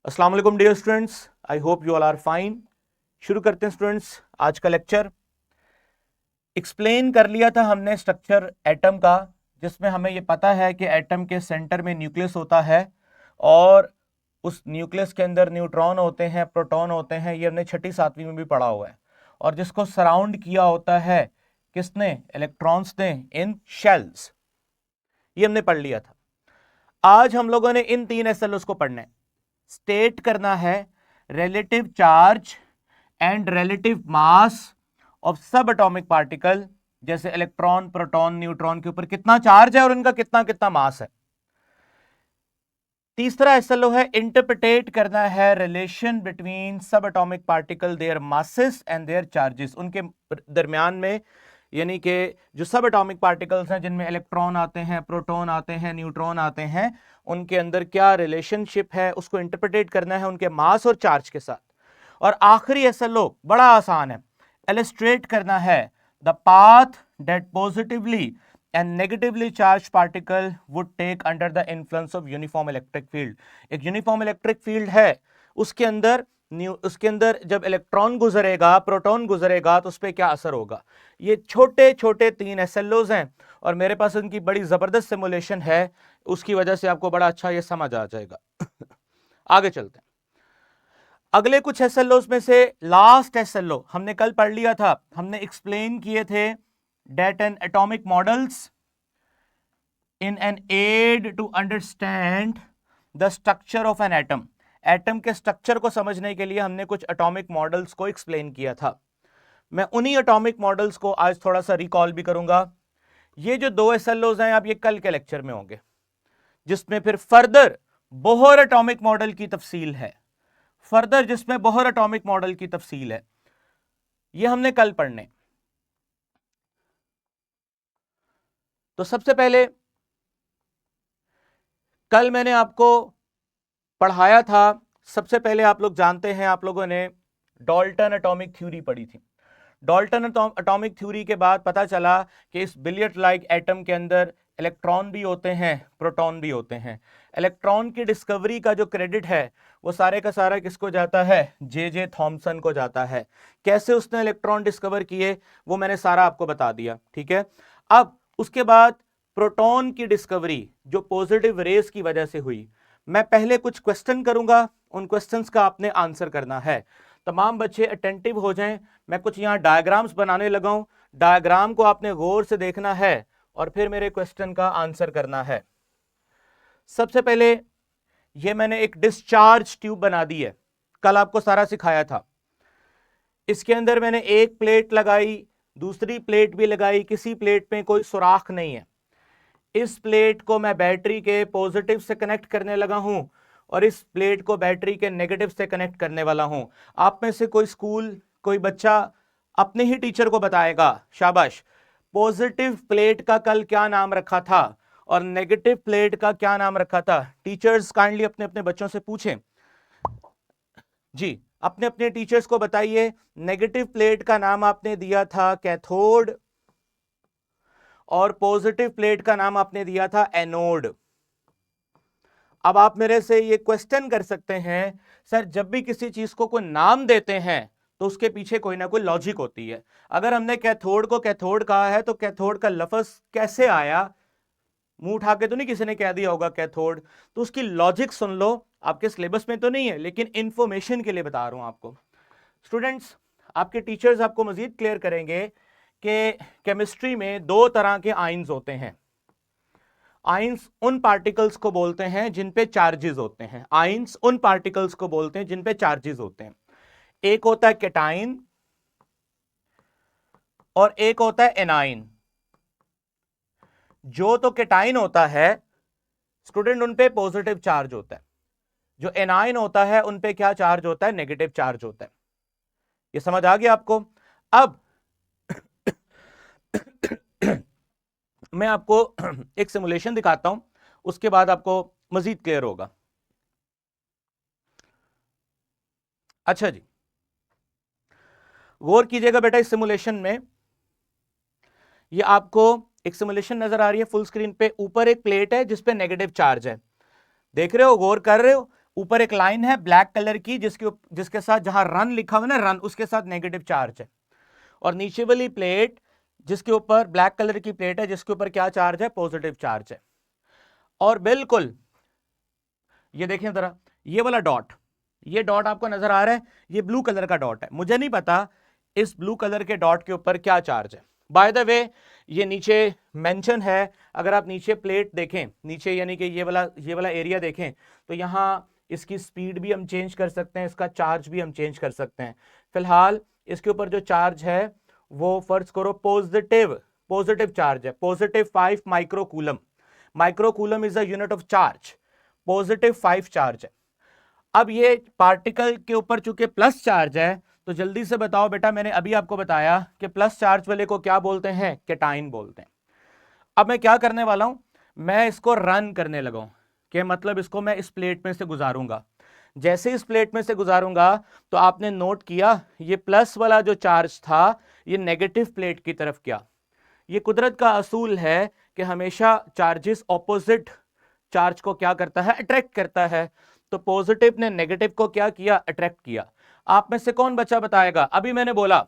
अस्सलाम वालेकुम dear students, I hope you all are fine. शुरू करते हैं स्टूडेंट्स आज का लेक्चर। एक्सप्लेन कर लिया था हमने स्ट्रक्चर एटम का, जिसमें हमें ये पता है कि एटम के सेंटर में न्यूक्लियस होता है और उस न्यूक्लियस के अंदर न्यूट्रॉन होते हैं, प्रोटॉन होते हैं। ये हमने छठी सातवीं में भी पढ़ा हुआ है। और जिसको सराउंड किया होता है किसने? इलेक्ट्रॉन्स ने, इन शेल्स। ये हमने पढ़ लिया था। आज हम लोगों ने इन तीन एसएलओस को पढ़ना है। स्टेट करना है relative charge and relative mass of सब एटॉमिक पार्टिकल, जैसे इलेक्ट्रॉन, प्रोटॉन, न्यूट्रॉन के ऊपर कितना चार्ज है और उनका कितना कितना मास है। तीसरा एसएलओ है इंटरप्रेट करना है relation between subatomic particle, their masses and their charges, उनके दरमियान में, यानी कि जो सब एटॉमिक पार्टिकल्स हैं जिनमें इलेक्ट्रॉन आते हैं, प्रोटॉन आते हैं, न्यूट्रॉन आते हैं, उनके अंदर क्या रिलेशनशिप है उसको इंटरप्रेट करना है उनके मास और चार्ज के साथ। और आखिरी एसएलओ बड़ा आसान है, इलस्ट्रेट करना है the path that positively and negatively charged particle would take under the influence of uniform electric field। एक यूनिफॉर्म इलेक्ट्रिक फील्ड है, उसके अंदर जब इलेक्ट्रॉन गुजरेगा, प्रोटॉन गुजरेगा, तो उस पर क्या असर होगा। ये छोटे छोटे तीन एसएलओज हैं और मेरे पास उनकी बड़ी जबरदस्त सिमुलेशन है, उसकी वजह से आपको बड़ा अच्छा ये समझ आ जाएगा। आगे चलते हैं। अगले कुछ एसएलओज में से लास्ट एसएलओ हमने कल पढ़ लिया था, हमने एक्सप्लेन किए थे that an atomic models in an aid to understand the structure of an atom। Atom के स्ट्रक्चर को समझने के लिए हमने कुछ एटॉमिक मॉडल्स को एक्सप्लेन किया था। मैं उन्हीं एटॉमिक मॉडल्स को आज थोड़ा सा रिकॉल भी करूंगा। ये जो दो एसएलओज हैं अब ये कल के लेक्चर में होंगे, जिसमें फिर फर्दर बोहर एटॉमिक मॉडल की तफसील है। जिसमें बोहर एटॉमिक मॉडल की तफसील है, ये हमने कल पढ़ने। तो सबसे पहले कल मैंने आपको पढ़ाया था, सबसे पहले आप लोग जानते हैं, आप लोगों ने डाल्टन एटॉमिक थ्योरी पढ़ी थी। डाल्टन एटॉमिक थ्योरी के बाद पता चला कि इस बिलियर्ड लाइक एटम के अंदर इलेक्ट्रॉन भी होते हैं, प्रोटॉन भी होते हैं। इलेक्ट्रॉन की डिस्कवरी का जो क्रेडिट है वो सारे का सारा किसको जाता है? जे थॉमसन को जाता है। कैसे उसने इलेक्ट्रॉन डिस्कवर किए वो मैंने सारा आपको बता दिया, ठीक है। अब उसके बाद प्रोटॉन की डिस्कवरी जो पॉजिटिव रेस की वजह से हुई। मैं पहले कुछ क्वेश्चन करूंगा, उन क्वेश्चंस का आपने आंसर करना है। तमाम बच्चे अटेंटिव हो जाएं। मैं कुछ यहां डायग्राम्स बनाने लगा हूं, डायग्राम को आपने गौर से देखना है और फिर मेरे क्वेश्चन का आंसर करना है। सबसे पहले ये मैंने एक डिस्चार्ज ट्यूब बना दी है, कल आपको सारा सिखाया था। इसके अंदर मैंने एक प्लेट लगाई, दूसरी प्लेट भी लगाई, किसी प्लेट में कोई सुराख नहीं है। इस प्लेट को मैं बैटरी के पॉजिटिव से कनेक्ट करने लगा हूं और इस प्लेट को बैटरी के नेगेटिव से कनेक्ट करने वाला हूं। आप में से कोई बच्चा अपने ही टीचर को बताएगा, शाबाश, पॉजिटिव प्लेट का कल क्या नाम रखा था और नेगेटिव प्लेट का क्या नाम रखा था। टीचर्स काइंडली अपने अपने बच्चों से पूछें जी, अपने अपने टीचर्स को बताइए। नेगेटिव प्लेट का नाम आपने दिया था कैथोड और पॉजिटिव प्लेट का नाम आपने दिया था एनोड। अब आप मेरे से ये क्वेश्चन कर सकते हैं, सर जब भी किसी चीज को कोई नाम देते हैं तो उसके पीछे कोई ना कोई लॉजिक होती है। अगर हमने कैथोड को कैथोड कहा है तो कैथोड का लफ्ज कैसे आया? मुंह उठा के तो नहीं किसी ने कह दिया होगा कैथोड, तो उसकी लॉजिक सुन लो। आपके सिलेबस में तो नहीं है लेकिन इंफॉर्मेशन के लिए बता रहा हूं आपको। स्टूडेंट्स, आपके टीचर्स आपको मजीद क्लियर करेंगे कि केमिस्ट्री में दो तरह के आयंस होते हैं। आयंस उन पार्टिकल्स को बोलते हैं जिन पे चार्जेस होते हैं। आयंस उन पार्टिकल्स को बोलते हैं जिन पे चार्जेस होते हैं। एक होता है कैटाइन और एक होता है एनाइन। जो तो कैटाइन होता है स्टूडेंट, उन पे पॉजिटिव चार्ज होता है। जो एनाइन होता है उन पे क्या चार्ज होता है? नेगेटिव चार्ज होता है। ये समझ आ गया आपको? अब मैं आपको एक सिमुलेशन दिखाता हूं, उसके बाद आपको मजीद क्लियर होगा। अच्छा जी, गौर कीजिएगा बेटा, इस सिमुलेशन में ये आपको एक सिमुलेशन नजर आ रही है फुल स्क्रीन पे। ऊपर एक प्लेट है जिसपे नेगेटिव चार्ज है, देख रहे हो, गौर कर रहे हो? ऊपर एक लाइन है ब्लैक कलर की जिसके साथ जहां रन लिखा हुआ है ना, रन, उसके साथ नेगेटिव चार्ज है, और नीचे वाली प्लेट जिसके ऊपर ब्लैक कलर की प्लेट है जिसके ऊपर क्या चार्ज है, पॉजिटिव चार्ज है। और बिल्कुल ये देखें जरा, ये वाला डॉट, ये डॉट आपको नजर आ रहा है, ये ब्लू कलर का डॉट है। मुझे नहीं पता इस ब्लू कलर के डॉट के ऊपर क्या चार्ज है। बाय द वे ये नीचे मेंशन है, अगर आप नीचे प्लेट देखें, नीचे यानी कि ये वाला एरिया देखें, तो यहां इसकी स्पीड भी हम चेंज कर सकते हैं, इसका चार्ज भी हम चेंज कर सकते हैं। फिलहाल इसके ऊपर जो चार्ज है वो फर्ज करो पॉजिटिव चार्ज है, +5 microcoulomb. Microcoulomb is a unit of charge, +5 charge है। अब ये पार्टिकल के ऊपर चूंकि प्लस चार्ज है, तो जल्दी से बताओ बेटा, मैंने अभी आपको बताया कि प्लस चार्ज वाले को क्या बोलते हैं, कैटाइन बोलते हैं। अब मैं क्या करने वाला हूं, मैं इसको रन करने लगा हूं, कि मतलब इसको मैं इस प्लेट में से गुजारूंगा। जैसे इस प्लेट में से गुजारूंगा तो आपने नोट किया ये प्लस वाला जो चार्ज था ये नेगेटिव प्लेट की तरफ गया। ये कुदरत का असूल है कि हमेशा चार्जेस ऑपोजिट चार्ज को क्या करता है, अट्रैक्ट करता है। तो पॉजिटिव ने नेगेटिव को क्या किया, अट्रैक्ट किया। आप में से कौन बच्चा बताएगा, अभी मैंने बोला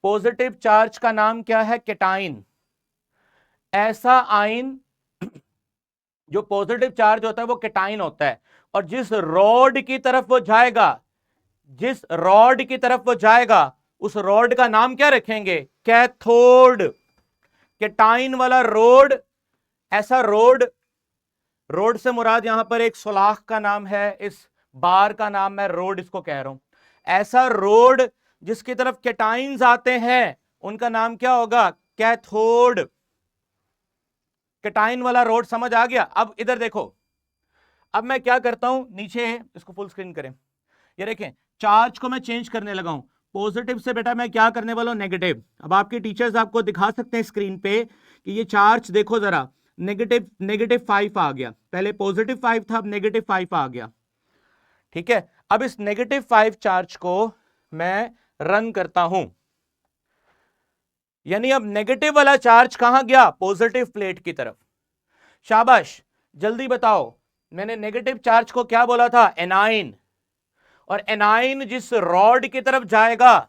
पॉजिटिव चार्ज का नाम क्या है, कैटाइन। ऐसा आयन जो पॉजिटिव चार्ज होता है वो कैटाइन होता है, और जिस रॉड की तरफ वो जाएगा उस रॉड का नाम क्या रखेंगे, कैथोड। कैटाइन वाला रोड, ऐसा रोड से मुराद यहां पर एक सुलाख का नाम है, इस बार का नाम मैं रोड इसको कह रहा हूं। ऐसा रोड जिसकी तरफ कैटाइन्स आते हैं उनका नाम क्या होगा, कैथोड। कैटाइन वाला रोड समझ आ गया। अब इधर देखो, अब मैं क्या करता हूं, नीचे इसको फुल स्क्रीन करें, ये देखें चार्ज को मैं चेंज करने लगा हूं, पॉजिटिव से बेटा मैं क्या करने वाला हूं, नेगेटिव। अब आपके टीचर्स आपको दिखा सकते हैं स्क्रीन पे कि ये चार्ज देखो जरा, -5 आ गया, पहले +5 था, अब -5 आ गया। ठीक है, अब इस -5 चार्ज को मैं रन करता हूं, यानी अब नेगेटिव वाला चार्ज कहां गया, पॉजिटिव प्लेट की तरफ। शाबाश, जल्दी बताओ, मैंने नेगेटिव चार्ज को क्या बोला था, एनाइन। और एनाइन जिस रॉड की तरफ जाएगा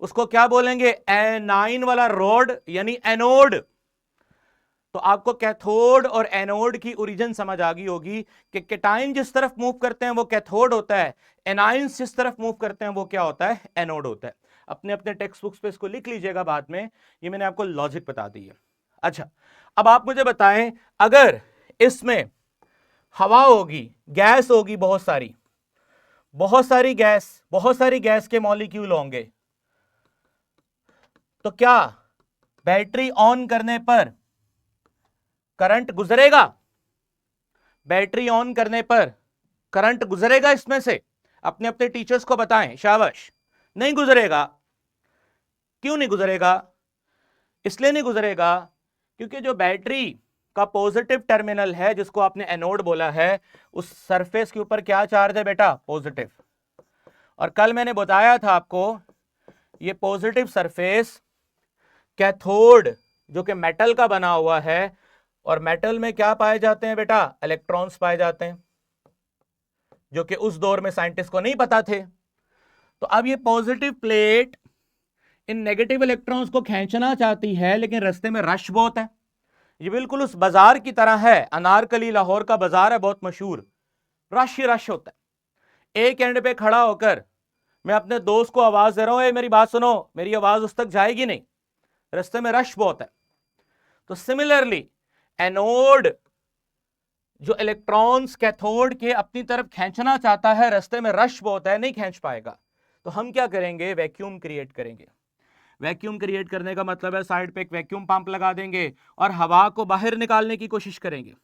उसको क्या बोलेंगे, एनाइन वाला रॉड यानी एनोड। तो आपको कैथोड और एनोड की ओरिजिन समझ आ गई होगी कि कैटाइन जिस तरफ मूव करते हैं वो कैथोड होता है, एनाइंस जिस तरफ मूव करते हैं वो क्या होता है, एनोड होता है। अपने अपने टेक्स्ट बुक्स पे इसको लिख लीजिएगा बाद में, ये मैंने आपको लॉजिक बता दी है। अच्छा, अब आप मुझे बताएं, अगर इसमें हवा होगी, गैस होगी, बहुत सारी गैस के मॉलिक्यूल होंगे, तो क्या बैटरी ऑन करने पर करंट गुजरेगा, बैटरी ऑन करने पर करंट गुजरेगा इसमें से, अपने अपने टीचर्स को बताएं, शाबाश। नहीं गुजरेगा। क्यों नहीं गुजरेगा, इसलिए नहीं गुजरेगा क्योंकि जो बैटरी का पॉजिटिव टर्मिनल है जिसको आपने एनोड बोला है, उस सरफेस के ऊपर क्या चार्ज है बेटा, पॉजिटिव। और कल मैंने बताया था आपको ये पॉजिटिव सरफेस कैथोड जो कि मेटल का बना हुआ है, और मेटल में क्या पाए जाते हैं बेटा, इलेक्ट्रॉन्स पाए जाते हैं, जो कि उस दौर में साइंटिस्ट को नहीं पता थे। तो अब ये पॉजिटिव प्लेट इन नेगेटिव इलेक्ट्रॉन्स को खींचना चाहती है, लेकिन रास्ते में रश बहुत है। ये बिल्कुल उस बाजार की तरह है, अनारकली लाहौर का बाजार है, बहुत मशहूर, रश ही रश होता है। एक एंड पे खड़ा होकर मैं अपने दोस्त को आवाज दे रहा हूं, मेरी बात सुनो, मेरी आवाज उस तक जाएगी नहीं, रास्ते में रश बहुत है। तो सिमिलरली एनोड जो इलेक्ट्रॉन्स कैथोड के अपनी तरफ खींचना चाहता है, रास्ते में रश बहुत है, नहीं खींच पाएगा। तो हम क्या करेंगे, वैक्यूम क्रिएट करेंगे। वैक्यूम क्रिएट करने का मतलब है साइड पे एक वैक्यूम पंप लगा देंगे और हवा को बाहर निकालने की कोशिश करेंगे।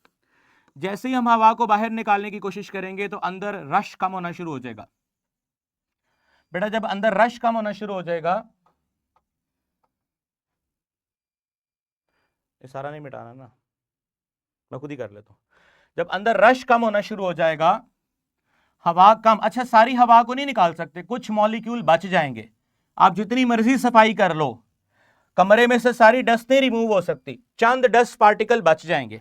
जैसे ही हम हवा को बाहर निकालने की कोशिश करेंगे तो अंदर रश कम होना शुरू हो जाएगा। बेटा जब अंदर रश कम होना शुरू हो जाएगा, ये सारा नहीं मिटाना ना, मैं खुद ही कर लेता हूं। जब अंदर रश कम होना शुरू हो जाएगा, हवा कम, अच्छा सारी हवा को नहीं निकाल सकते, कुछ मॉलिक्यूल बच जाएंगे। आप जितनी मर्जी सफाई कर लो, कमरे में से सारी डस्ट नहीं रिमूव हो सकती, चंद डस्ट पार्टिकल बच जाएंगे।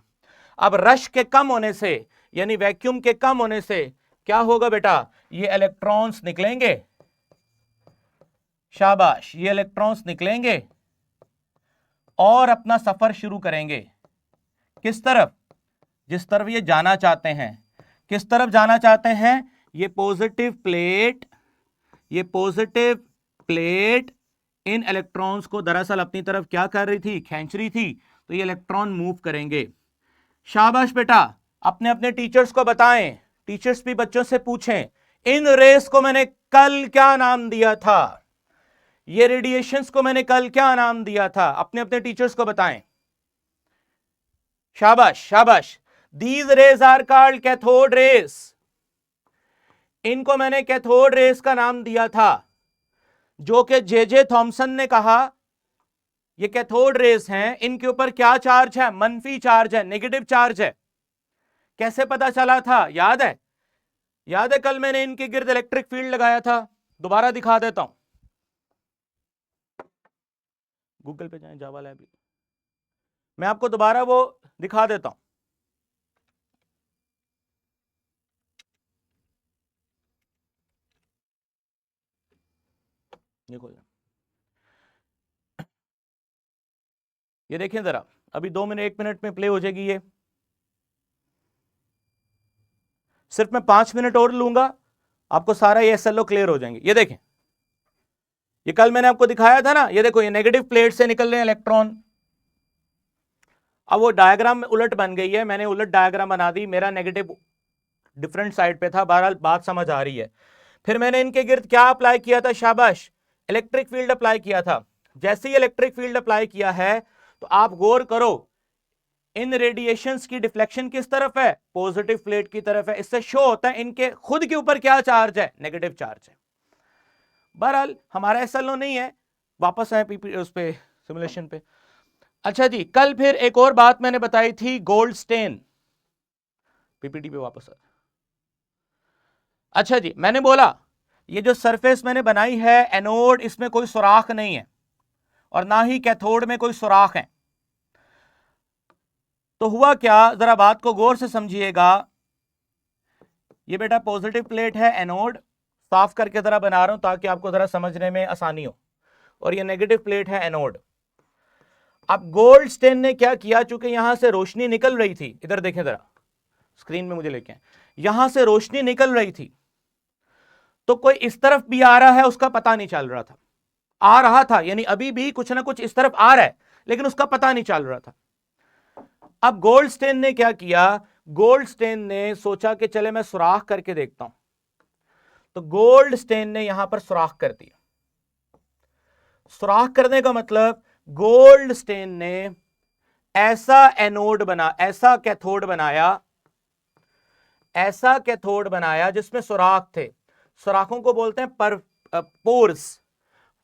अब रश के कम होने से, यानी वैक्यूम के कम होने से क्या होगा बेटा, ये इलेक्ट्रॉन्स निकलेंगे, शाबाश, ये इलेक्ट्रॉन्स निकलेंगे और अपना सफर शुरू करेंगे। किस तरफ? जिस तरफ ये जाना चाहते हैं। किस तरफ जाना चाहते हैं? ये पॉजिटिव प्लेट, ये पॉजिटिव प्लेट इन इलेक्ट्रॉन्स को दरअसल अपनी तरफ क्या कर रही थी? खींच रही थी। तो ये इलेक्ट्रॉन मूव करेंगे। शाबाश बेटा, अपने अपने टीचर्स को बताएं, टीचर्स भी बच्चों से पूछें, इन रेस को मैंने कल क्या नाम दिया था? ये रेडिएशंस को मैंने कल क्या नाम दिया था? अपने अपने टीचर्स को बताएं। शाबाश शाबाश। These rays are called cathode rays. इनको मैंने कैथोड रेस का नाम दिया था, जो कि जे थॉमसन ने कहा ये कैथोड रेस हैं, इनके ऊपर क्या चार्ज है? मनफी चार्ज है, नेगेटिव चार्ज है। कैसे पता चला था? याद है? याद है कल मैंने इनके गिर्द इलेक्ट्रिक फील्ड लगाया था। दोबारा दिखा देता हूं, गूगल पे जाएं, जावा लैब, मैं आपको दोबारा वो दिखा देता हूं। देखो ये देखें जरा, अभी 2 मिनट 1 मिनट में प्ले हो जाएगी ये। सिर्फ मैं 5 मिनट और लूंगा, आपको सारा ये एसएलओ क्लियर हो जाएंगे। ये देखें, ये कल मैंने आपको दिखाया था ना, ये देखो, ये नेगेटिव प्लेट से निकल रहे हैं इलेक्ट्रॉन। अब वो डायग्राम में उलट बन गई है, मैंने उलट डायग्राम बना दी, मेरा नेगेटिव डिफरेंट साइड पे था। बहरहाल बात समझ आ रही है। फिर मैंने इनके गिर्द क्या अप्लाई किया था? शाबाश, इलेक्ट्रिक फील्ड अप्लाई किया था। जैसे ही इलेक्ट्रिक फील्ड अप्लाई किया है तो आप गौर करो, इन रेडिएशंस की डिफ्लेक्शन किस तरफ है? पॉजिटिव प्लेट की तरफ है। इससे शो होता है इनके खुद के ऊपर क्या चार्ज है? नेगेटिव चार्ज है। बहरहाल हमारा एसएलओ नहीं है, वापस आए पीपी उस पे सिमुलेशन पे। अच्छा जी, कल फिर एक और बात मैंने बताई थी, गोल्डस्टेन। पीपीटी पे वापस आ। अच्छा जी, मैंने बोला ये जो सरफेस मैंने बनाई है एनोड, इसमें कोई सुराख नहीं है और ना ही कैथोड में कोई सुराख है। तो हुआ क्या, जरा बात को गौर से समझिएगा। ये बेटा पॉजिटिव प्लेट है एनोड, साफ करके जरा बना रहा हूं ताकि आपको जरा समझने में आसानी हो, और ये नेगेटिव प्लेट है एनोड। अब गोल्डस्टेन ने क्या किया, चूंकि यहां से रोशनी निकल रही थी, इधर देखें जरा स्क्रीन में मुझे लेके, यहां से रोशनी निकल रही थी, तो कोई इस तरफ भी आ रहा है उसका पता नहीं चल रहा था। आ रहा था यानी अभी भी कुछ ना कुछ इस तरफ आ रहा है, लेकिन उसका पता नहीं चल रहा था। अब गोल्डस्टेन ने क्या किया, गोल्डस्टेन ने सोचा कि चले मैं सुराख करके देखता हूं। तो गोल्डस्टेन ने यहां पर सुराख कर दिया। सुराख करने का मतलब, गोल्डस्टेन ने ऐसा एनोड बना, ऐसा कैथोड बनाया, ऐसा कैथोड बनाया जिसमें सुराख थे। सुराखों को बोलते हैं पोर्स,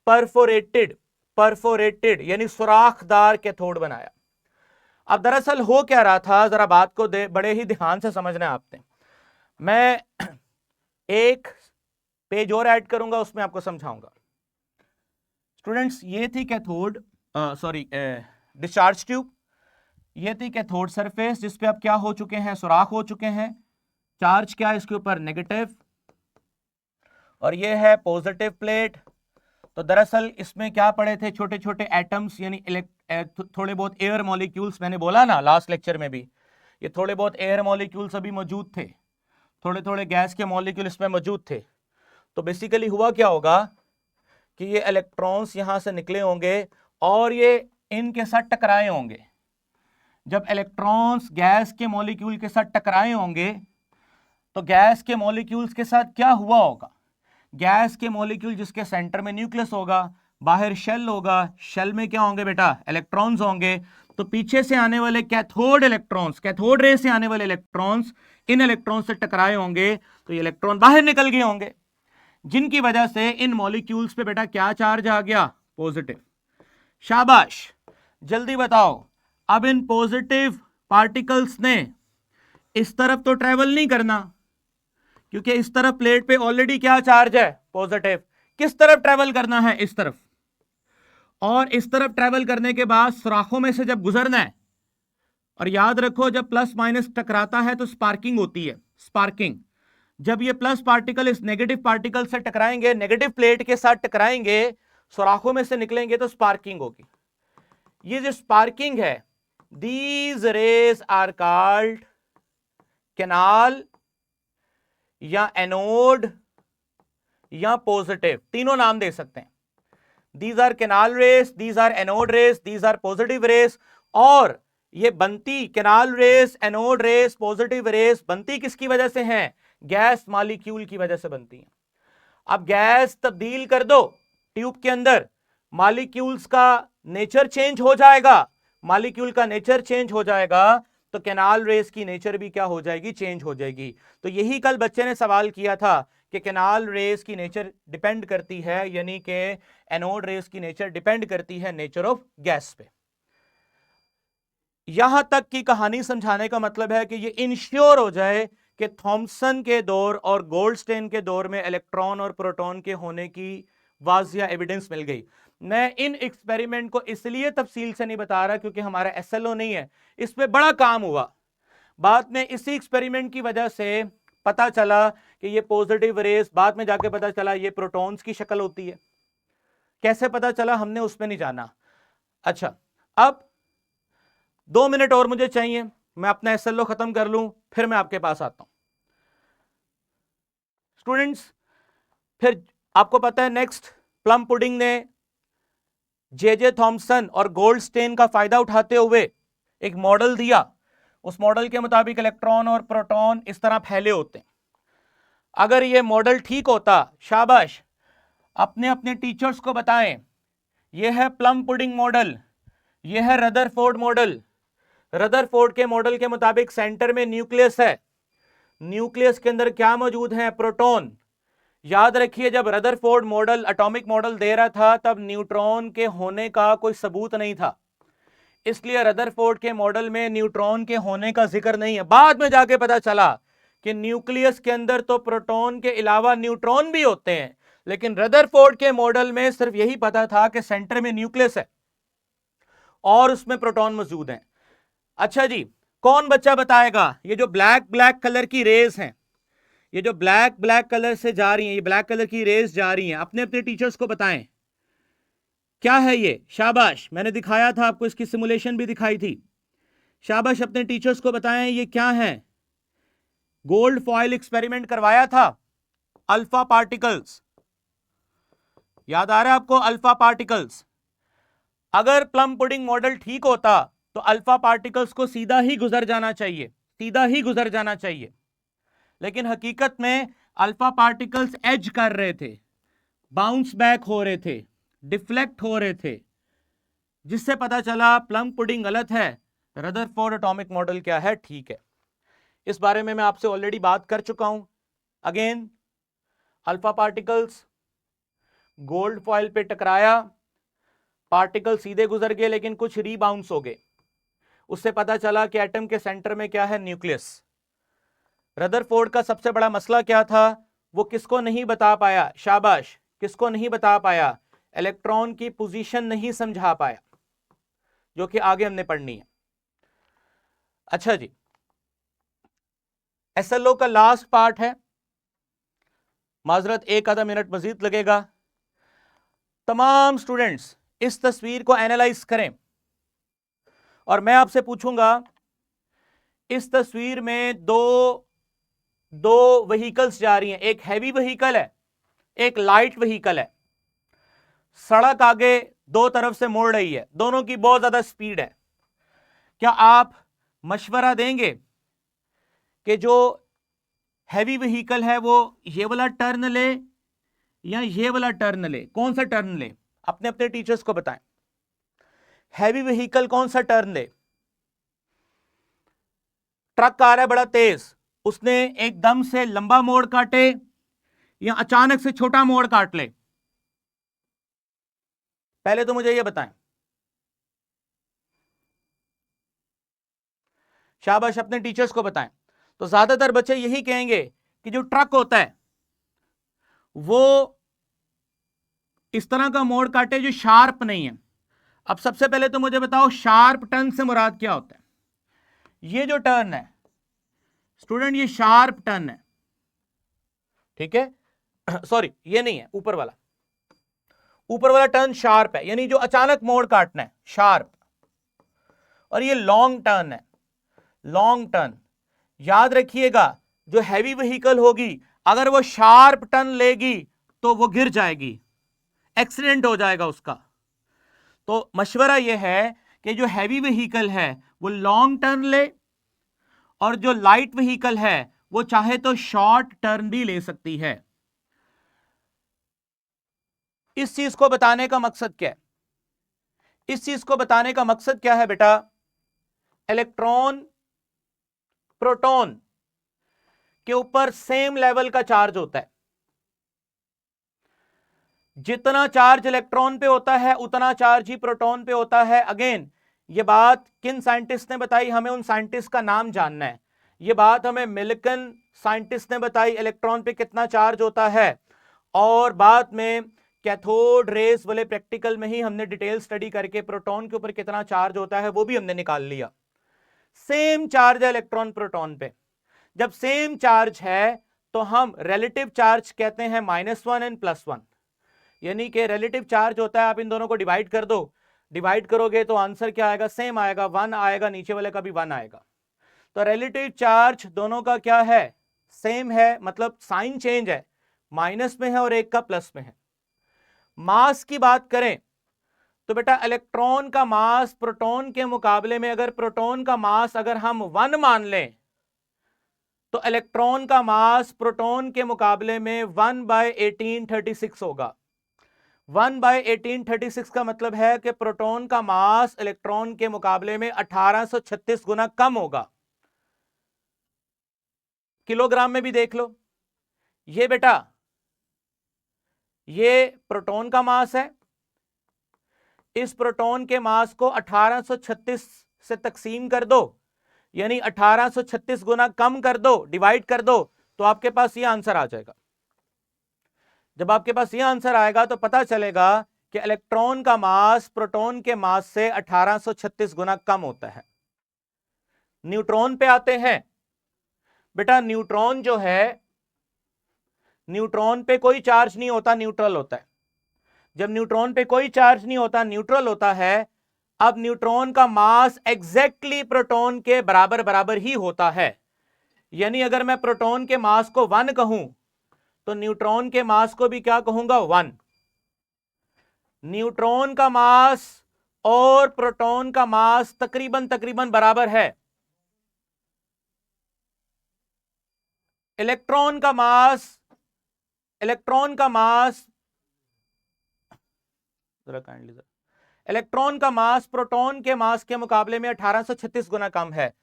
परफोरेटेड, परफोरेटेड यानी सुराखदार कैथोड बनाया। अब दरअसल हो क्या रहा था, जरा बात को बड़े ही ध्यान से समझना है आपने। मैं एक पेज और ऐड करूंगा, उसमें आपको समझाऊंगा। स्टूडेंट्स, ये थी कैथोड, सॉरी डिस्चार्ज ट्यूब, ये थी कैथोड सरफेस जिसपे अब क्या हो चुके हैं? सुराख हो चुके हैं। चार्ज क्या है इसके ऊपर? नेगेटिव। और ये है पॉजिटिव प्लेट। तो दरअसल इसमें क्या पड़े थे? छोटे छोटे एटम्स, यानी थोड़े बहुत एयर मॉलिक्यूल्स। मैंने बोला ना लास्ट लेक्चर में भी, ये थोड़े बहुत एयर मॉलिक्यूल्स अभी मौजूद थे, थोड़े थोड़े गैस के मॉलिक्यूल इसमें मौजूद थे। तो बेसिकली हुआ क्या होगा कि ये इलेक्ट्रॉन्स यहां से निकले होंगे और ये इनके साथ टकराए होंगे। जब इलेक्ट्रॉन्स गैस के मॉलिक्यूल के साथ टकराए होंगे तो गैस के मॉलिक्यूल्स के साथ क्या हुआ होगा? गैस के मॉलिक्यूल जिसके सेंटर में न्यूक्लियस होगा, बाहर शेल होगा, शेल में क्या होंगे बेटा? इलेक्ट्रॉन्स होंगे। तो पीछे से आने वाले कैथोड इलेक्ट्रॉन्स, कैथोड रे से आने वाले इलेक्ट्रॉन्स इन इलेक्ट्रॉन्स से टकराए होंगे, तो ये इलेक्ट्रॉन बाहर निकल गए होंगे, जिनकी वजह से इन मॉलिक्यूल्स पे बेटा क्या चार्ज आ गया? पॉजिटिव। शाबाश, जल्दी बताओ, अब इन पॉजिटिव पार्टिकल्स ने इस तरफ तो ट्रेवल नहीं करना, क्योंकि इस तरफ प्लेट पे ऑलरेडी क्या चार्ज है? पॉजिटिव। किस तरफ ट्रेवल करना है? इस तरफ। और इस तरफ ट्रेवल करने के बाद सुराखों में से जब गुजरना है, और याद रखो जब प्लस माइनस टकराता है तो स्पार्किंग होती है, स्पार्किंग। जब ये प्लस पार्टिकल इस नेगेटिव पार्टिकल से टकराएंगे, नेगेटिव प्लेट के साथ टकराएंगे, सुराखों में से निकलेंगे तो स्पार्किंग होगी। ये जो स्पार्किंग है, these rays are called canal या एनोड या पॉजिटिव, तीनों नाम दे सकते हैं। These are canal rays, these are anode rays, these are positive rays. और ये बनती canal rays, anode rays, positive rays बनती किसकी वजह से हैं? गैस मॉलिक्यूल की वजह से बनती हैं। अब गैस तब्दील कर दो ट्यूब के अंदर, मॉलिक्यूल्स का नेचर चेंज हो जाएगा, मॉलिक्यूल का नेचर चेंज हो जाएगा तो कैनाल रेस की नेचर भी क्या हो जाएगी? चेंज हो जाएगी। तो यही कल बच्चे ने सवाल किया था कि कैनाल रेस की नेचर डिपेंड करती है, यानी कि एनोड रेस की नेचर डिपेंड करती है नेचर ऑफ गैस पे। यहां तक की कहानी समझाने का मतलब है कि ये इंश्योर हो जाए कि थॉमसन के दौर और गोल्डस्टेन के दौर में इलेक्ट्रॉन और प्रोटॉन के होने की वाजिया एविडेंस मिल गई। मैं इन एक्सपेरिमेंट को इसलिए तफसील से नहीं बता रहा क्योंकि हमारा एसएलओ नहीं है, इस पे बड़ा काम हुआ। बाद में इसी एक्सपेरिमेंट की वजह से पता चला कि ये पॉजिटिव रेस, बाद में जाके पता चला ये प्रोटॉन्स की शक्ल होती है। कैसे पता चला हमने उसमें नहीं जाना। अच्छा, अब 2 मिनट और मुझे चाहिए, मैं अपना एसएलओ खत्म कर लूं, फिर मैं आपके पास आता हूं। स्टूडेंट्स, फिर आपको पता है नेक्स्ट प्लम पुडिंग ने जे थॉमसन और गोल्डस्टेन का फायदा उठाते हुए एक मॉडल दिया। उस मॉडल के मुताबिक इलेक्ट्रॉन और प्रोटॉन इस तरह फैले होते हैं। अगर ये मॉडल ठीक होता, शाबाश, अपने अपने टीचर्स को बताएं, यह है प्लम पुडिंग मॉडल, यह है रदरफोर्ड मॉडल। रदरफोर्ड के मॉडल के मुताबिक सेंटर में न्यूक्लियस है, न्यूक्लियस के अंदर क्या मौजूद है? प्रोटॉन। याद रखिए, जब रदरफोर्ड मॉडल एटॉमिक मॉडल दे रहा था तब न्यूट्रॉन के होने का कोई सबूत नहीं था, इसलिए रदरफोर्ड के मॉडल में न्यूट्रॉन के होने का जिक्र नहीं है। बाद में जाके पता चला कि न्यूक्लियस के अंदर तो प्रोटॉन के अलावा न्यूट्रॉन भी होते हैं, लेकिन रदरफोर्ड के मॉडल में सिर्फ यही पता था कि सेंटर में न्यूक्लियस है और उसमें प्रोटॉन मौजूद है। अच्छा जी, कौन बच्चा बताएगा, ये जो ब्लैक ब्लैक कलर की रेस हैं, ये जो ब्लैक ब्लैक कलर से जा रही हैं, ये ब्लैक कलर की रेस जा रही हैं, अपने अपने टीचर्स को बताएं क्या है ये? शाबाश, मैंने दिखाया था आपको, इसकी सिमुलेशन भी दिखाई थी। शाबाश, अपने टीचर्स को बताएं ये क्या है? गोल्ड फॉयल एक्सपेरिमेंट करवाया था, अल्फा पार्टिकल्स, याद आ रहा है आपको? Alpha particles. अगर प्लम पुडिंग मॉडल ठीक होता तो अल्फा पार्टिकल्स को सीधा ही गुजर जाना चाहिए, सीधा ही गुजर जाना चाहिए, लेकिन हकीकत में अल्फा पार्टिकल्स एज कर रहे थे, बाउंस बैक हो रहे थे, डिफ्लेक्ट हो रहे थे, जिससे पता चला प्लम पुडिंग गलत है, रदरफोर्ड एटॉमिक मॉडल क्या है? ठीक है। इस बारे में मैं आपसे ऑलरेडी बात कर चुका हूं। Again, alpha particles gold foil पे टकराया, पार्टिकल सीधे गुजर गए लेकिन कुछ रीबाउंस हो गए, उससे पता चला कि एटम के सेंटर में क्या है? न्यूक्लियस। रदरफोर्ड का सबसे बड़ा मसला क्या था? वो किसको नहीं बता पाया? शाबाश, किसको नहीं बता पाया? इलेक्ट्रॉन की पोजीशन नहीं समझा पाया, जो कि आगे हमने पढ़नी है। अच्छा जी, एसएलओ का लास्ट पार्ट है, माजरत एक आधा मिनट मजीद लगेगा। तमाम स्टूडेंट्स इस तस्वीर को एनालाइज करें और मैं आपसे पूछूंगा, इस तस्वीर में दो व्हीकल्स जा रही हैं, एक हैवी व्हीकल है, एक लाइट व्हीकल है। सड़क आगे दो तरफ से मुड़ रही है, दोनों की बहुत ज्यादा स्पीड है। क्या आप मशवरा देंगे कि जो हैवी व्हीकल है वो ये वाला टर्न ले या ये वाला टर्न ले? कौन सा टर्न ले? अपने अपने टीचर्स को बताएं, हैवी व्हीकल कौन सा टर्न ले? ट्रक आ रहा है बड़ा तेज, उसने एकदम से लंबा मोड़ काटे या अचानक से छोटा मोड़ काट ले? पहले तो मुझे ये बताएं। शाबाश, अपने टीचर्स को बताएं। तो ज्यादातर बच्चे यही कहेंगे कि जो ट्रक होता है वो इस तरह का मोड़ काटे जो शार्प नहीं है। अब सबसे पहले तो मुझे बताओ, शार्प टर्न से मुराद क्या होता है? ये जो टर्न है स्टूडेंट, ये शार्प टर्न है, ठीक है सॉरी ये नहीं है, ऊपर वाला टर्न शार्प है, यानी जो अचानक मोड़ काटना है शार्प, और ये लॉन्ग टर्न है, लॉन्ग टर्न। याद रखिएगा जो हैवी व्हीकल होगी अगर वो शार्प टर्न लेगी तो वो गिर जाएगी, एक्सीडेंट हो जाएगा उसका। तो मशवरा यह है कि जो हैवी व्हीकल है वो लॉन्ग टर्न ले, और जो लाइट व्हीकल है वो चाहे तो शॉर्ट टर्न भी ले सकती है। इस चीज को बताने का मकसद क्या है? इस चीज को बताने का मकसद क्या है बेटा? इलेक्ट्रॉन प्रोटॉन के ऊपर सेम लेवल का चार्ज होता है। जितना चार्ज इलेक्ट्रॉन पे होता है उतना चार्ज ही प्रोटॉन पे होता है। अगेन ये बात किन साइंटिस्ट ने बताई? हमें उन साइंटिस्ट का नाम जानना है। ये बात हमें मिल्कन साइंटिस्ट ने बताई, इलेक्ट्रॉन पे कितना चार्ज होता है, और बाद में कैथोड रेस वाले प्रैक्टिकल में ही हमने डिटेल स्टडी करके प्रोटॉन के ऊपर कितना चार्ज होता है वो भी हमने निकाल लिया। सेम चार्ज है इलेक्ट्रॉन प्रोटॉन पे। जब सेम चार्ज है तो हम रिलेटिव चार्ज कहते हैं -1 एंड +1, यानी कि रिलेटिव चार्ज होता है, आप इन दोनों को डिवाइड कर दो, डिवाइड करोगे तो आंसर क्या आएगा? सेम आएगा, 1 आएगा, नीचे वाले का भी 1 आएगा। तो रिलेटिव चार्ज दोनों का क्या है? सेम है, मतलब साइन चेंज है, माइनस में है और एक का प्लस में है। मास की बात करें तो बेटा इलेक्ट्रॉन का मास प्रोटॉन के मुकाबले में, अगर प्रोटॉन का मास अगर हम 1 मान लें तो इलेक्ट्रॉन का मास प्रोटॉन के मुकाबले में 1/1836 होगा। 1/1836 का मतलब है कि प्रोटॉन का मास इलेक्ट्रॉन के मुकाबले में 1836 गुना कम होगा। किलोग्राम में भी देख लो, ये बेटा ये प्रोटॉन का मास है, इस प्रोटॉन के मास को 1836 से तकसीम कर दो, यानी 1836 गुना कम कर दो, डिवाइड कर दो, तो आपके पास ये आंसर आ जाएगा। जब आपके पास ये आंसर आएगा तो पता चलेगा कि इलेक्ट्रॉन का मास प्रोटॉन के मास से 1836 गुना कम होता है। न्यूट्रॉन पे आते हैं। बेटा न्यूट्रॉन जो है, न्यूट्रॉन पे कोई चार्ज नहीं होता, न्यूट्रल होता है। जब न्यूट्रॉन पे कोई चार्ज नहीं होता, न्यूट्रल होता है, अब न्यूट्रॉन का मास एग्जैक्टली प्रोटॉन के बराबर बराबर ही होता है। यानी अगर मैं प्रोटॉन के मास को 1 कहूं तो न्यूट्रॉन के मास को भी क्या कहूंगा? 1। न्यूट्रॉन का मास और प्रोटॉन का मास तकरीबन तकरीबन बराबर है। इलेक्ट्रॉन का मास इलेक्ट्रॉन का मास प्रोटॉन के मास के मुकाबले में 1836 गुना कम है।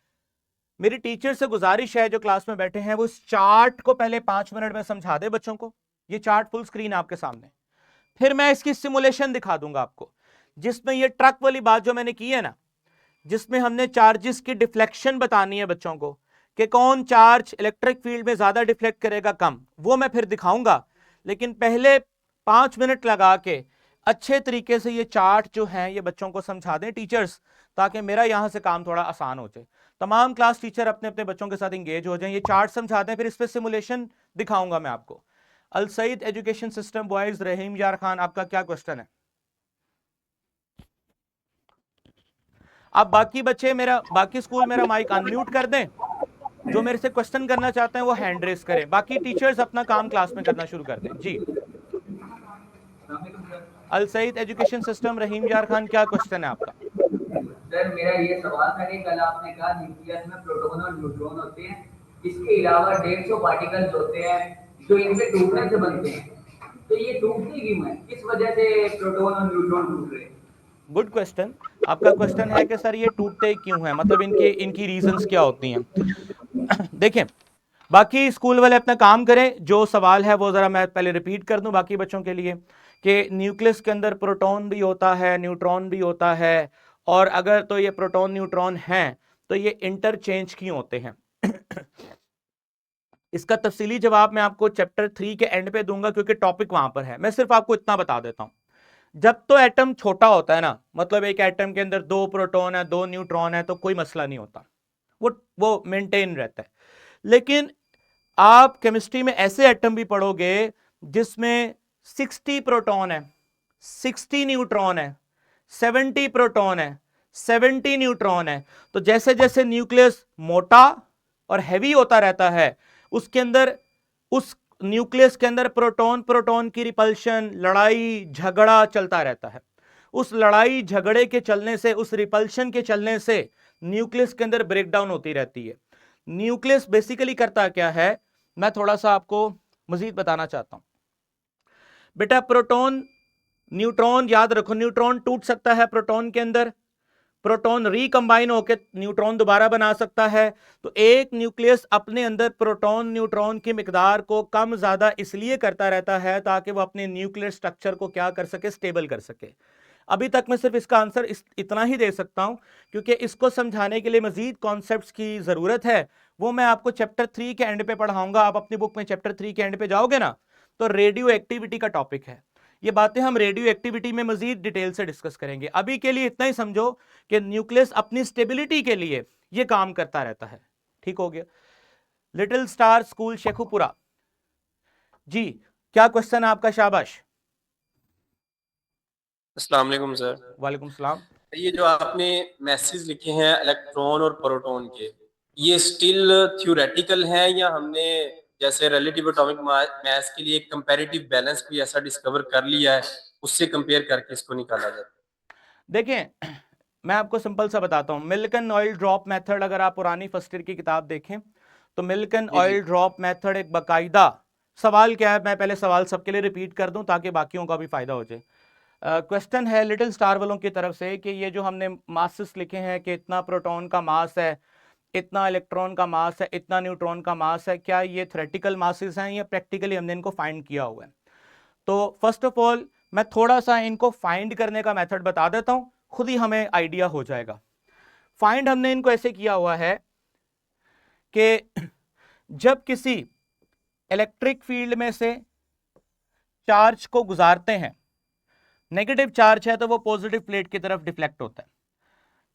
मेरी टीचर से गुजारिश है जो क्लास में बैठे हैं वो इस चार्ट को पहले 5 मिनट में समझा दे बच्चों को। ये चार्ट फुल स्क्रीन आपके सामने, फिर मैं इसकी सिमुलेशन दिखा दूंगा आपको, जिसमें ये ट्रक वाली बात जो मैंने की है ना, जिसमें हमने चार्जेस की डिफ्लेक्शन बतानी है बच्चों को कि कौन चार्ज इलेक्ट्रिक फील्ड में ज्यादा डिफ्लेक्ट करेगा कम, वो मैं फिर दिखाऊंगा। लेकिन पहले 5 मिनट लगा के अच्छे तरीके से ये चार्ट जो है ये बच्चों को समझा दें टीचर्स, ताकि मेरा यहां से काम थोड़ा आसान हो जाए। तमाम क्लास टीचर अपने अपने बच्चों के साथ इंगेज हो जाएं, ये चार्ट समझा दें, फिर इस पर सिमुलेशन दिखाऊंगा मैं आपको। अल सईद एजुकेशन सिस्टम बॉयज, रहीम यार खान, आपका क्या क्वेश्चन है? आप बाकी बच्चे बाकी स्कूल मेरा माइक अनम्यूट कर दें, जो मेरे से क्वेश्चन करना चाहते हैं वो हैंड रेस करें, बाकी टीचर्स अपना काम क्लास में करना शुरू कर दें। जी अल सईद एजुकेशन सिस्टम, रहीम यार खान, क्या क्वेश्चन है आपका? सर मेरा ये सवाल था कि कल आपने कहा न्यूक्लियस में प्रोटॉन और न्यूट्रॉन होते हैं, इसके अलावा 150 पार्टिकल्स होते हैं जो इनके टूटने से बनते हैं, तो ये टूटते क्यों हैं? किस वजह से प्रोटॉन और न्यूट्रॉन टूट रहे हैं? Good question. आपका क्वेश्चन है कि सर ये टूटते क्यों हैं, मतलब इनकी रीजंस क्या होती हैं। देखें, बाकी स्कूल वाले अपना काम करें, जो सवाल है वो जरा मैं पहले रिपीट कर दूं बाकी बच्चों के लिए कि न्यूक्लियस के अंदर प्रोटॉन भी होता है, न्यूट्रॉन भी होता है, और अगर तो ये प्रोटॉन न्यूट्रॉन हैं तो ये इंटरचेंज क्यों होते हैं। इसका तफसीली जवाब मैं आपको चैप्टर 3 के एंड पे दूंगा, क्योंकि टॉपिक वहां पर है। मैं सिर्फ आपको इतना बता देता हूं, जब तो एटम छोटा होता है ना, मतलब एक एटम के अंदर 2 प्रोटॉन है 2 न्यूट्रॉन है, तो कोई मसला नहीं होता, वो मेंटेन रहता है। लेकिन आप केमिस्ट्री में ऐसे एटम भी पढ़ोगे जिसमें 60 प्रोटॉन है, 60 न्यूट्रॉन है, 70 प्रोटॉन है, 70 न्यूट्रॉन है। तो जैसे जैसे न्यूक्लियस मोटा और हैवी होता रहता है, उसके अंदर, उस न्यूक्लियस के अंदर प्रोटॉन प्रोटॉन की रिपल्शन, लड़ाई झगड़ा चलता रहता है। उस लड़ाई झगड़े के चलने से, उस रिपल्शन के चलने से न्यूक्लियस के अंदर ब्रेकडाउन होती रहती है। न्यूक्लियस बेसिकली करता क्या है, मैं थोड़ा सा आपको मजीद बताना चाहता हूं। बेटा प्रोटॉन, न्यूट्रॉन याद रखो, न्यूट्रॉन टूट सकता है प्रोटॉन के अंदर, प्रोटॉन रिकंबाइन होकर न्यूट्रॉन दोबारा बना सकता है। तो एक न्यूक्लियस अपने अंदर प्रोटॉन न्यूट्रॉन की मिकदार को कम ज्यादा इसलिए करता रहता है ताकि वो अपने न्यूक्लियर स्ट्रक्चर को क्या कर सके, स्टेबल कर सके। अभी तक मैं सिर्फ इसका आंसर इतना ही दे सकता हूं, क्योंकि इसको समझाने के लिए मजीद कॉन्सेप्ट्स की जरूरत है। वो मैं आपको चैप्टर 3 के एंड पे पढ़ाऊंगा। आप अपनी बुक में चैप्टर 3 के एंड पे जाओगे ना, तो रेडियो एक्टिविटी का टॉपिक है। ये बातें हम रेडियो एक्टिविटी में मजीद डिटेल से डिस्कस करेंगे। अभी के लिए इतना ही समझो कि न्यूक्लियस अपनी स्टेबिलिटी के लिए ये काम करता रहता है। ठीक हो गया। लिटिल स्टार स्कूल शेखुपुरा जी, क्या क्वेश्चन है आपका? शाबाश। अस्सलाम वालेकुम सर। वालेकुम सलाम। ये जो आपने मैसेज लिखे हैं इलेक्ट्रॉन और प्रोटॉन के, ये स्टिल थ्योरेटिकल हैं या हमने जैसे रिलेटिव एटॉमिक मास के लिए कंपैरेटिव बैलेंस कोई ऐसा डिस्कवर कर लिया है, उससे कंपेयर करके इसको निकाला जाता है? देखें, मैं आपको सिंपल सा बताता हूं। मिल्कन ऑयल ड्रॉप मेथड, अगर आप पुरानी फर्स्ट ईयर की किताब देखें तो मिल्कन जी ऑयल ड्रॉप मेथड एक बाकायदा, सवाल क्या है, मैं पहले सवाल सबके लिए रिपीट कर दूं ताकि बाकियों का भी फायदा हो जाए। क्वेश्चन है लिटिल स्टार वालों की तरफ से कि ये जो हमने मासेस लिखे हैं कि इतना प्रोटॉन का मास है, इतना इलेक्ट्रॉन का मास है, इतना न्यूट्रॉन का मास है, क्या ये थ्योरेटिकल मासेस हैं या प्रैक्टिकली हमने इनको फाइंड किया हुआ है? तो फर्स्ट ऑफ ऑल मैं थोड़ा सा इनको फाइंड करने का मेथड बता देता हूं, खुद ही हमें आइडिया हो जाएगा। फाइंड हमने इनको ऐसे किया हुआ है कि जब किसी इलेक्ट्रिक फील्ड में से चार्ज को गुजारते हैं, नेगेटिव चार्ज है तो वो पॉजिटिव प्लेट की तरफ डिफ्लेक्ट होता है।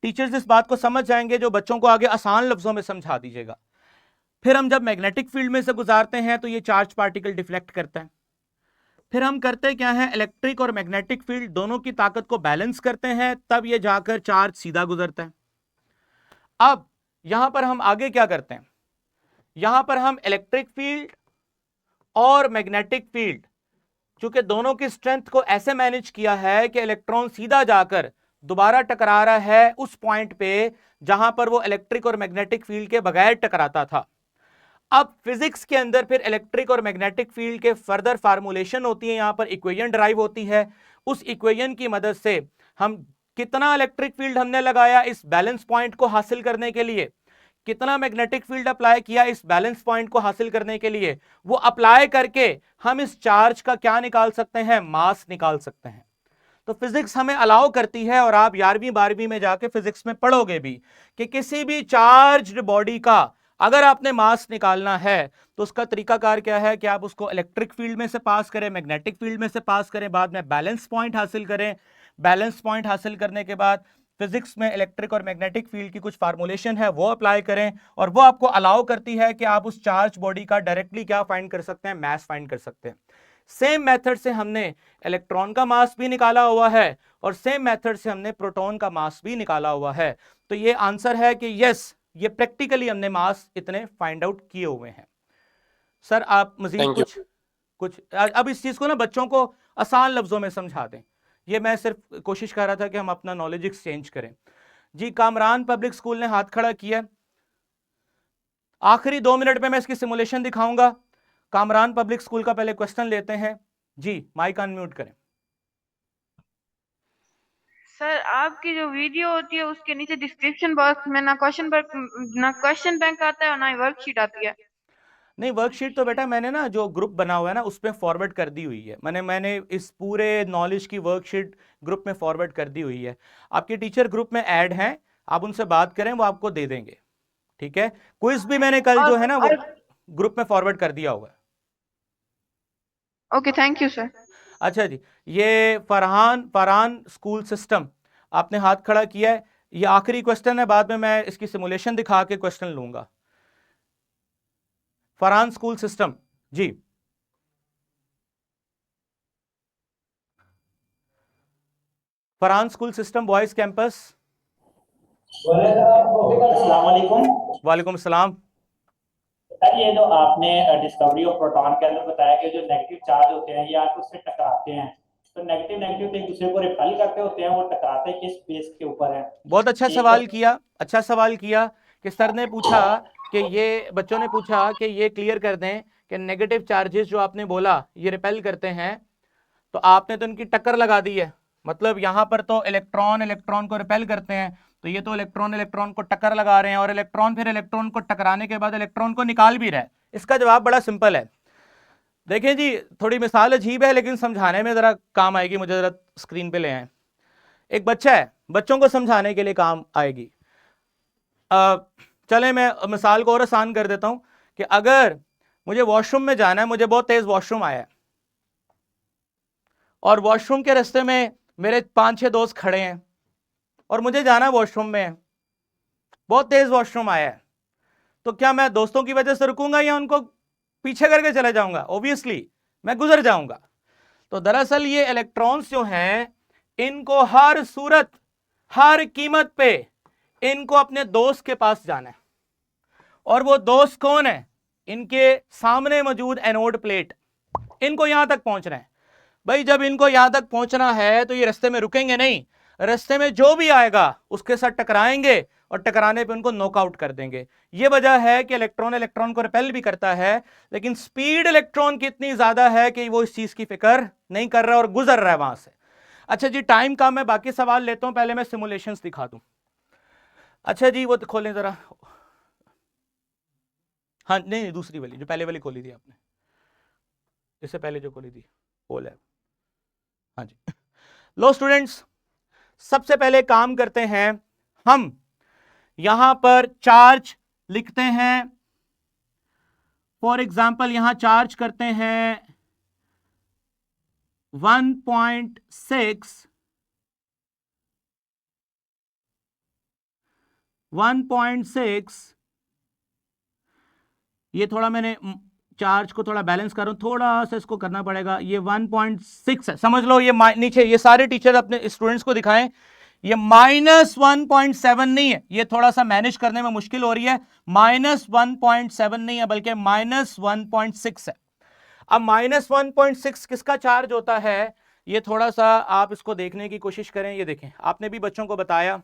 टीचर्स इस बात को समझ जाएंगे, जो बच्चों को आगे आसान लफ्जों में समझा दीजिएगा। फिर हम जब मैग्नेटिक फील्ड में से गुजारते हैं तो ये चार्ज पार्टिकल डिफ्लेक्ट करता है। फिर हम करते क्या है, इलेक्ट्रिक और मैग्नेटिक फील्ड दोनों की ताकत को बैलेंस करते हैं, तब ये जाकर चार्ज सीधा गुजरता है। अब यहां पर हम आगे क्या करते हैं, यहां पर हम इलेक्ट्रिक फील्ड और मैग्नेटिक फील्ड, चूंकि दोनों की स्ट्रेंथ को ऐसे मैनेज किया है कि इलेक्ट्रॉन सीधा जाकर दोबारा टकरा रहा है उस पॉइंट पे जहां पर वो इलेक्ट्रिक और मैग्नेटिक फील्ड के बगैर टकराता था। अब फिजिक्स के अंदर फिर इलेक्ट्रिक और मैग्नेटिक फील्ड के फर्दर फार्मूलेशन होती है, यहां पर इक्वेशन ड्राइव होती है। उस इक्वेशन की मदद से हम कितना इलेक्ट्रिक फील्ड हमने लगाया इस बैलेंस पॉइंट को हासिल करने के लिए, कितना मैग्नेटिक फील्ड अप्लाई किया इस बैलेंस पॉइंट को हासिल करने के लिए, वो अप्लाई करके हम इस चार्ज का क्या निकाल सकते हैं, मास निकाल सकते हैं। तो फिजिक्स हमें अलाउ करती है, और आप 11वीं 12वीं में जाके फिजिक्स में पढ़ोगे भी, कि किसी भी चार्ज्ड बॉडी का अगर आपने मास निकालना है तो उसका तरीकाकार क्या है कि आप उसको इलेक्ट्रिक फील्ड में से पास करें, मैग्नेटिक फील्ड में से पास करें, बाद में बैलेंस पॉइंट हासिल करें। बैलेंस पॉइंट हासिल करने के बाद फिजिक्स में इलेक्ट्रिक और मैग्नेटिक फील्ड की कुछ फार्मूलेशन है वो अप्लाई करें, और वो आपको अलाउ करती है कि आप उस चार्ज बॉडी का डायरेक्टली क्या फाइंड कर सकते हैं, मास फाइंड कर सकते हैं। सेम मेथड से हमने इलेक्ट्रॉन का मास भी निकाला हुआ है और सेम मेथड से हमने प्रोटॉन का मास भी निकाला हुआ है। तो ये आंसर है कि यस, ये प्रैक्टिकली हमने मास इतने फाइंड आउट किए हुए हैं। सर आप मजीद थैंक यू। कुछ अब इस चीज को ना बच्चों को आसान लफ्जों में समझा दें, ये मैं सिर्फ कोशिश कर रहा था कि हम अपना नॉलेज एक्सचेंज करें। जी, कामरान पब्लिक स्कूल ने हाथ खड़ा किया। आखिरी 2 मिनट में मैं इसकी सिमुलेशन दिखाऊंगा। कामरान पब्लिक स्कूल का पहले क्वेश्चन लेते हैं। जी, माइक अनम्यूट करें। सर आपकी जो वीडियो होती है उसके नीचे डिस्क्रिप्शन बॉक्स में ना क्वेश्चन बैंक आता है और ना ही वर्कशीट आती है। नहीं, वर्कशीट तो बेटा मैंने ना जो ग्रुप बना हुआ है ना उस पर फॉरवर्ड कर दी हुई है। मैंने इस पूरे नॉलेज की वर्कशीट ग्रुप में फॉरवर्ड कर दी हुई है। आपके टीचर ग्रुप में ऐड हैं, आप उनसे बात करें, वो आपको दे देंगे। ठीक है। क्विज भी मैंने कल जो है ना वो ग्रुप में फॉरवर्ड कर दिया हुआ है। Okay, thank you sir. अच्छा जी, ये फरहान स्कूल सिस्टम, आपने हाथ खड़ा किया है। ये आखिरी क्वेश्चन है, बाद में मैं इसकी सिमुलेशन दिखा के क्वेश्चन लूंगा। फरहान स्कूल सिस्टम जी। Farhan school system boys campus. अस्सलाम वालेकुम। वालेकुम सलाम। सर ये जो आपने डिस्कवरी ऑफ प्रोटॉन के अंदर बताया कि जो नेगेटिव चार्ज होते हैं ये आपस उससे टकराते हैं, तो नेगेटिव नेगेटिव एक दूसरे को रिपेल करते होते हैं, वो टकराते किस बेस के ऊपर है? बहुत अच्छा एक सवाल किया, अच्छा सवाल किया कि सर ने पूछा कि ये बच्चों ने पूछा कि ये क्लियर कर दें कि नेगेटिव चार्जेस जो आपने बोला ये रिपेल करते हैं, तो आपने तो इनकी टक्कर लगा दी है। मतलब यहां पर तो इलेक्ट्रॉन इलेक्ट्रॉन को रिपेल करते हैं, तो ये तो इलेक्ट्रॉन इलेक्ट्रॉन को टक्कर लगा रहे हैं, और इलेक्ट्रॉन फिर इलेक्ट्रॉन को टकराने के बाद इलेक्ट्रॉन को निकाल भी रहा है। इसका जवाब बड़ा सिंपल है। देखिए जी, थोड़ी मिसाल अजीब है लेकिन समझाने में जरा काम आएगी, मुझे जरा स्क्रीन पे ले आए। एक बच्चा है, बच्चों को समझाने के लिए काम आएगी। चले मैं मिसाल को और आसान कर देता हूं कि अगर मुझे वॉशरूम में जाना है, मुझे बहुत तेज वॉशरूम आया है, और वॉशरूम के रास्ते में मेरे 5-6 दोस्त खड़े हैं, और मुझे जाना है वॉशरूम में, बहुत तेज वॉशरूम आया है, तो क्या मैं दोस्तों की वजह से रुकूंगा या उनको पीछे करके चले जाऊंगा? ऑब्वियसली मैं गुजर जाऊंगा। तो दरअसल ये इलेक्ट्रॉन्स जो हैं, इनको हर सूरत हर कीमत पे इनको अपने दोस्त के पास जाना है, और वो दोस्त कौन है? इनके सामने मौजूद एनोड प्लेट, इनको यहां तक पहुंचना है। भाई जब इनको यहां तक पहुंचना है तो ये रास्ते में रुकेंगे नहीं, रास्ते में जो भी आएगा उसके साथ टकराएंगे, और टकराने पे उनको नॉकआउट कर देंगे। ये वजह है कि इलेक्ट्रॉन इलेक्ट्रॉन को रिपेल भी करता है, लेकिन स्पीड इलेक्ट्रॉन की इतनी ज्यादा है कि वो इस चीज की फिक्र नहीं कर रहा और गुजर रहा है वहां से। अच्छा जी, टाइम का मैं बाकी सवाल लेता हूं, पहले मैं सिमुलेशंस दिखा दूं। अच्छा जी, वो खोलें जरा। हाँ नहीं, दूसरी वाली जो पहले वाली खोली थी आपने, इससे पहले जो खोली थी वो लैब। हाँ जी। लो स्टूडेंट्स, सबसे पहले काम करते हैं, हम यहां पर चार्ज लिखते हैं। फॉर एग्जाम्पल यहां चार्ज करते हैं 1.6। ये थोड़ा मैंने चार्ज को थोड़ा बैलेंस कर रहा हूं, थोड़ा सा इसको करना पड़ेगा। ये 1.6 है, समझ लो। ये नीचे ये सारे टीचर अपने स्टूडेंट्स को दिखाएं, ये -1.7 नहीं है, ये थोड़ा सा मैनेज करने में मुश्किल हो रही है। -1.7 नहीं है बल्कि -1.6 है। अब -1.6 किसका चार्ज होता है, ये थोड़ा सा आप इसको देखने की कोशिश करें। ये देखें, आपने भी बच्चों को बताया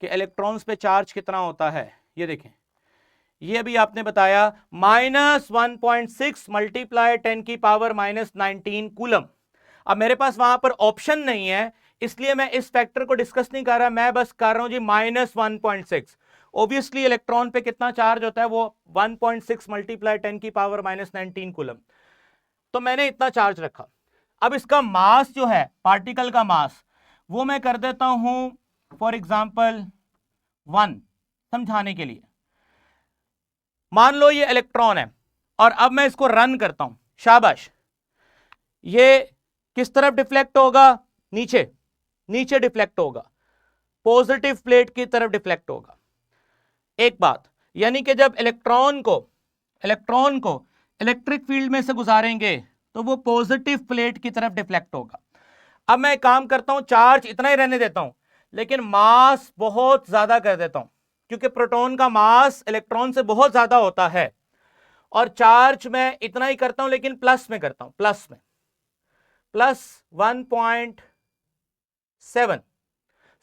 कि इलेक्ट्रॉन्स पे चार्ज कितना होता है। ये देखें, ये भी आपने बताया -1.6 मल्टीप्लाई 10⁻⁻19 कूलम। अब मेरे पास वहां पर ऑप्शन नहीं है, इसलिए मैं इस फैक्टर को डिस्कस नहीं कर रहा, मैं बस कर रहा हूं जी -1.6। ऑब्वियसली इलेक्ट्रॉन पे कितना चार्ज होता है, वो 1.6 मल्टीप्लाई 10⁻⁻19 कूलम। तो मैंने इतना चार्ज रखा। अब इसका मास जो है, पार्टिकल का मास, वो मैं कर देता हूं फॉर एग्जाम्पल 1, समझाने के लिए। मान लो ये इलेक्ट्रॉन है, और अब मैं इसको रन करता हूं। शाबाश, ये किस तरफ डिफ्लेक्ट होगा? नीचे, नीचे डिफ्लेक्ट होगा, पॉजिटिव प्लेट की तरफ डिफ्लेक्ट होगा। एक बात, यानी कि जब इलेक्ट्रॉन को इलेक्ट्रिक फील्ड में से गुजारेंगे तो वो पॉजिटिव प्लेट की तरफ डिफ्लेक्ट होगा। अब मैं एक काम करता हूं, चार्ज इतना ही रहने देता हूं, लेकिन मास बहुत ज्यादा कर देता हूं, क्योंकि प्रोटॉन का मास इलेक्ट्रॉन से बहुत ज्यादा होता है। और चार्ज मैं इतना ही करता हूं, लेकिन प्लस में करता हूं, प्लस में, +1.7।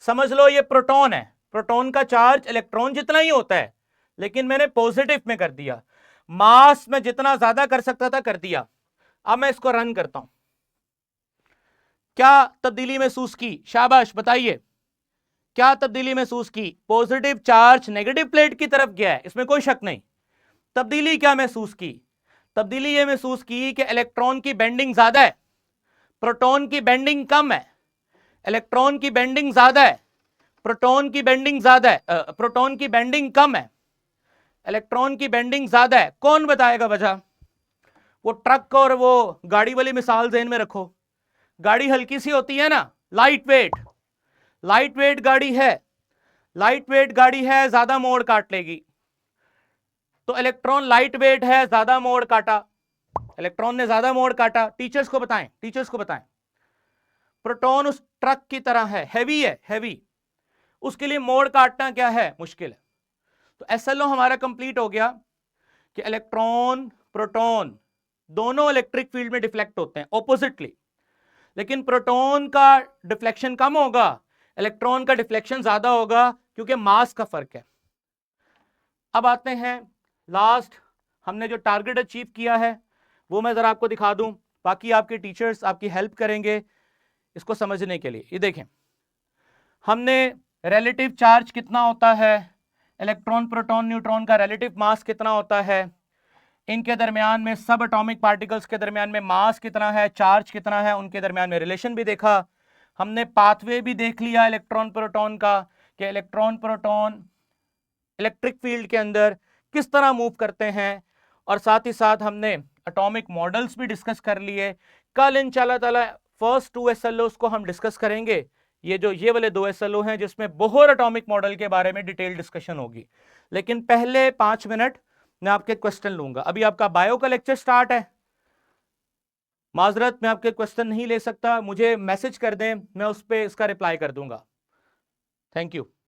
समझ लो ये प्रोटॉन है, प्रोटॉन का चार्ज इलेक्ट्रॉन जितना ही होता है, लेकिन मैंने पॉजिटिव में कर दिया। मास में जितना ज्यादा कर सकता था कर दिया। अब मैं इसको रन करता हूं, क्या तब्दीली महसूस की? शाबाश, बताइए क्या तब्दीली महसूस की? पॉजिटिव चार्ज नेगेटिव प्लेट की तरफ गया है, इसमें कोई शक नहीं। तब्दीली क्या महसूस की? तब्दीली यह महसूस की कि इलेक्ट्रॉन की बेंडिंग ज्यादा है, प्रोटॉन की बेंडिंग कम है। इलेक्ट्रॉन की बेंडिंग ज्यादा है, प्रोटॉन की बेंडिंग ज्यादा है, प्रोटॉन की बेंडिंग कम है, इलेक्ट्रॉन की बेंडिंग ज्यादा है। कौन बताएगा वजह? वो ट्रक और वो गाड़ी वाली मिसाल ज़हन में रखो। गाड़ी हल्की सी होती है ना, लाइट वेट गाड़ी है, लाइट वेट गाड़ी है, ज्यादा मोड़ काट लेगी। तो इलेक्ट्रॉन लाइट वेट है, ज्यादा मोड़ काटा, इलेक्ट्रॉन ने ज्यादा मोड़ काटा। टीचर्स को बताएं, टीचर्स को बताएं। प्रोटॉन उस ट्रक की तरह है, हैवी है, हैवी, उसके लिए मोड़ काटना क्या है, मुश्किल है। तो एसएलओ हमारा कंप्लीट हो गया कि इलेक्ट्रॉन प्रोटॉन दोनों इलेक्ट्रिक फील्ड में डिफ्लेक्ट होते हैं ऑपोजिटली, लेकिन प्रोटॉन का डिफ्लेक्शन कम होगा, इलेक्ट्रॉन का डिफ्लेक्शन ज्यादा होगा, क्योंकि मास का फर्क है। अब आते हैं लास्ट, हमने जो टारगेट अचीव किया है वो मैं जरा आपको दिखा दूं, बाकी आपके टीचर्स आपकी हेल्प करेंगे इसको समझने के लिए। ये देखें, हमने रिलेटिव चार्ज कितना होता है, इलेक्ट्रॉन प्रोटॉन न्यूट्रॉन का रिलेटिव मास कितना होता है, इनके दरमियान में सब एटॉमिक पार्टिकल्स के दरमियान में मास कितना है, चार्ज कितना है, उनके दरमियान में रिलेशन भी देखा। हमने पाथवे भी देख लिया इलेक्ट्रॉन प्रोटॉन का, कि इलेक्ट्रॉन प्रोटॉन इलेक्ट्रिक फील्ड के अंदर किस तरह मूव करते हैं, और साथ ही साथ हमने एटॉमिक मॉडल्स भी डिस्कस कर लिए। कल इंशाल्लाह ताला फर्स्ट 2 SLOs को हम डिस्कस करेंगे, ये वाले 2 SLO हैं जिसमें बोहर एटॉमिक मॉडल के बारे में डिटेल डिस्कशन होगी। लेकिन पहले 5 मिनट मैं आपके क्वेश्चन लूंगा। अभी आपका बायो का लेक्चर स्टार्ट है, माजरत मैं आपके क्वेश्चन नहीं ले सकता, मुझे मैसेज कर दें, मैं उस पर इसका रिप्लाई कर दूंगा। Thank you.